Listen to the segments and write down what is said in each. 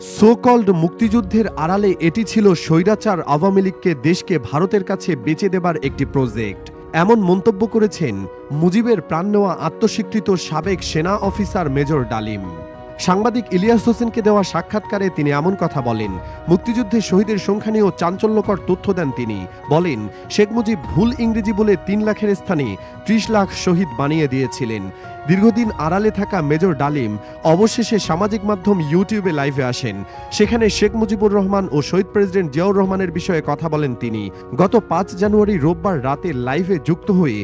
So called মুক্তিযুদ্ধের আড়ালে এটি ছিল স্বৈরাচার আওয়ামী লীগকে দেশকে ভারতের কাছে বেচে দেবার একটি প্রজেক্ট। এমন মন্তব্য করেছেন মুজিবের প্রাণ নেওয়া আত্মস্বীকৃত সাবেক সেনা অফিসার মেজর ডালিম। সাংবাদিক ইলিয়াস হোসেনকে দেওয়া সাক্ষাৎকারে তিনি এমন কথা বলেন। মুক্তিযুদ্ধে শহীদের সংখ্যা নিয়েও চাঞ্চল্যকর তথ্য দেন তিনি। বলেন, শেখ মুজিব ভুল ইংরেজি বলে ৩ লাখের স্থানে ৩০ লাখ শহীদ বানিয়ে দিয়েছিলেন। দীর্ঘদিন আড়ালে থাকা মেজর ডালিম অবশেষে সামাজিক মাধ্যম ইউটিউবে লাইভে আসেন। সেখানে শেখ মুজিবুর রহমান ও শহীদ প্রেসিডেন্ট জিয়াউর রহমানের বিষয়ে কথা বলেন তিনি। গত ৫ জানুয়ারি রোববার রাতে লাইভে যুক্ত হয়ে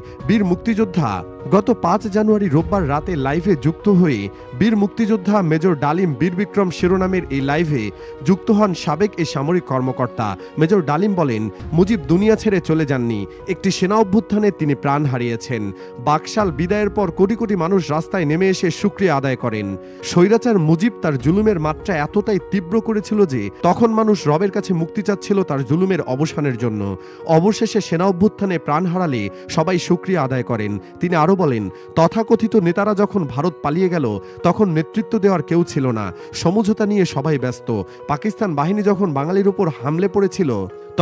বীর মুক্তিযোদ্ধা মেজর ডালিম বীর বিক্রম শিরোনামের এই লাইভে যুক্ত হন সাবেক এই সামরিক কর্মকর্তা। মেজর ডালিম বলেন, মুজিব দুনিয়া ছেড়ে চলে যাননি, একটি সেনা অভ্যুত্থানে তিনি প্রাণ হারিয়েছেন। বাকশাল বিদায়ের পর কোটি কোটি মানুষ রাস্তায় নেমে এসে শুকরিয়া আদায় করেন। স্বৈরাচার মুজিব তার জুলুমের মাত্রা এতটাই তীব্র করেছিল যে তখন মানুষ রবের কাছে মুক্তি চাচ্ছিল তার জুলুমের অবসানের জন্য। অবশেষে সেনা অভ্যুত্থানে প্রাণ হারালে সবাই শুকরিয়া আদায় করেন। তিনি আরো বলেন, তথাকথিত নেতারা যখন ভারত পালিয়ে গেল তখন নেতৃত্ব দেওয়ার কেউ ছিল না, সমঝোতা নিয়ে সবাই ব্যস্ত। পাকিস্তান বাহিনী যখন বাঙালির উপর হামলে পড়েছিল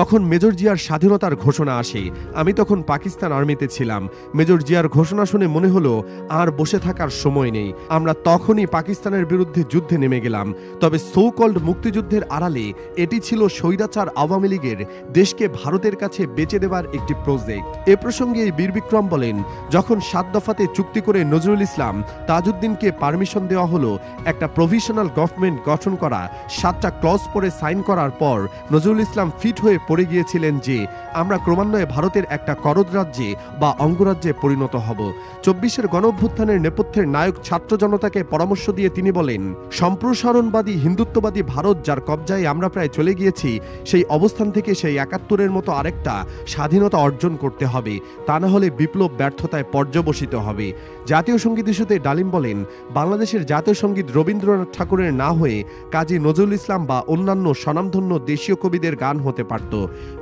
তখন মেজর জিয়ার স্বাধীনতার ঘোষণা আসে। আমি তখন পাকিস্তান আর্মিতে ছিলাম। মেজর জিয়ার ঘোষণা শুনে মনে হলো আর বসে থাকার সময় নেই। আমরা তখনই পাকিস্তানের বিরুদ্ধে যুদ্ধে নেমে গেলাম। তবে সো কল্ড মুক্তিযুদ্ধের আড়ালে এটি ছিল স্বৈরাচার আওয়ামী লীগের দেশকে ভারতের কাছে বেচে দেবার একটি প্রজেক্ট। এ প্রসঙ্গে এই বীর বিক্রম বলেন, যখন ৭ দফাতে চুক্তি করে নজরুল ইসলাম তাজউদ্দিনকে পারমিশন দেওয়া হলো একটা প্রভিশনাল গভর্নমেন্ট গঠন করা, ৭টা ক্লজ পরে সাইন করার পর নজরুল ইসলাম ফিট হয়ে পড়ে গিয়েছিলেন যে আমরা ক্রমান্বয়ে ভারতের একটা করদ রাজ্যে বা অঙ্গরাজ্যে পরিণত হব। ২৪-এর গণঅভ্যুত্থানের নেপথ্যের নায়ক ছাত্র জনতাকে পরামর্শ দিয়ে তিনি বলেন, সম্প্রসারণবাদী হিন্দুত্ববাদী ভারত যার কবজায় আমরা প্রায় চলে গিয়েছি, সেই অবস্থান থেকে সেই ৭১-এর মতো আরেকটা স্বাধীনতা অর্জন করতে হবে, তা না হলে বিপ্লব ব্যর্থতায় পর্যবসিত হবে। জাতীয় সঙ্গীত ইস্যুতে ডালিম বলেন, বাংলাদেশের জাতীয় সঙ্গীত রবীন্দ্রনাথ ঠাকুরের না হয়ে কাজী নজরুল ইসলাম বা অন্যান্য স্বনামধন্য দেশীয় কবিদের গান হতে পারত।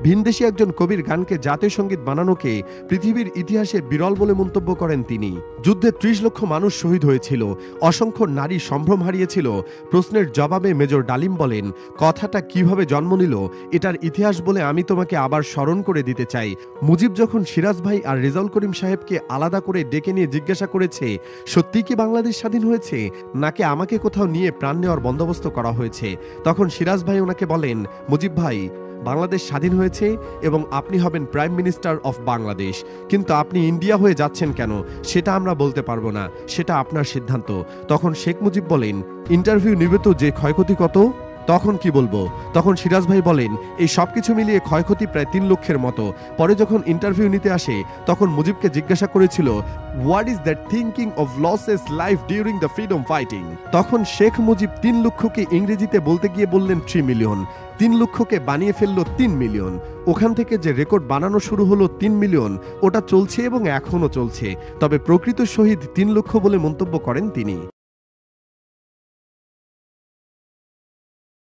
ভিনদেশী একজন কবির গানকে জাতীয় সঙ্গীত বানানোকে পৃথিবীর ইতিহাসে বিরল বলে মন্তব্য করেন তিনি। যুদ্ধে ৩০ লক্ষ মানুষ শহীদ হয়েছিল, অসংখ্য নারী সম্ভ্রম হারিয়েছিল। প্রশ্নের জবাবে মেজর ডালিম বলেন, কথাটা কিভাবে জন্ম নিল এটার ইতিহাস বলে আমি তোমাকে আবার স্মরণ করে দিতে চাই। মুজিব যখন সিরাজ ভাই আর রেজাউল করিম সাহেবকে আলাদা করে ডেকে নিয়ে জিজ্ঞাসা করেছে সত্যি কি বাংলাদেশ স্বাধীন হয়েছে নাকি আমাকে কোথাও নিয়ে প্রাণ নেওয়ার বন্দোবস্ত করা হয়েছে, তখন সিরাজ ভাই ওনাকে বলেন, মুজিব ভাই, বাংলাদেশ স্বাধীন হয়েছে এবং আপনি হবেন প্রাইম মিনিস্টার অফ বাংলাদেশ, কিন্তু আপনি ইন্ডিয়া হয়ে যাচ্ছেন কেন সেটা আমরা বলতে পারবো না, সেটা আপনার সিদ্ধান্ত। তখন শেখ মুজিব বলেন, ইন্টারভিউ নিবে তো যে ক্ষয়ক্ষতি কত, তখন কি বলবো? তখন সিরাজ ভাই বলেন, এই সবকিছু মিলিয়ে ক্ষয়ক্ষতি প্রায় ৩ লক্ষের মতো। পরে যখন ইন্টারভিউ নিতে আসে তখন মুজিবকে জিজ্ঞাসা করেছিল, what is that thinking of losses life during the freedom fighting? তখন শেখ মুজিব ৩ লক্ষকে ইংরেজিতে বলতে গিয়ে বললেন ৩ মিলিয়ন। ৩ লক্ষকে বানিয়ে ফেললো ৩ মিলিয়ন। ওখান থেকে যে রেকর্ড বানানো শুরু হলো ৩ মিলিয়ন, ওটা চলছে এবং এখনো চলছে। তবে প্রকৃত শহীদ ৩ লক্ষ বলে মন্তব্য করেন তিনি।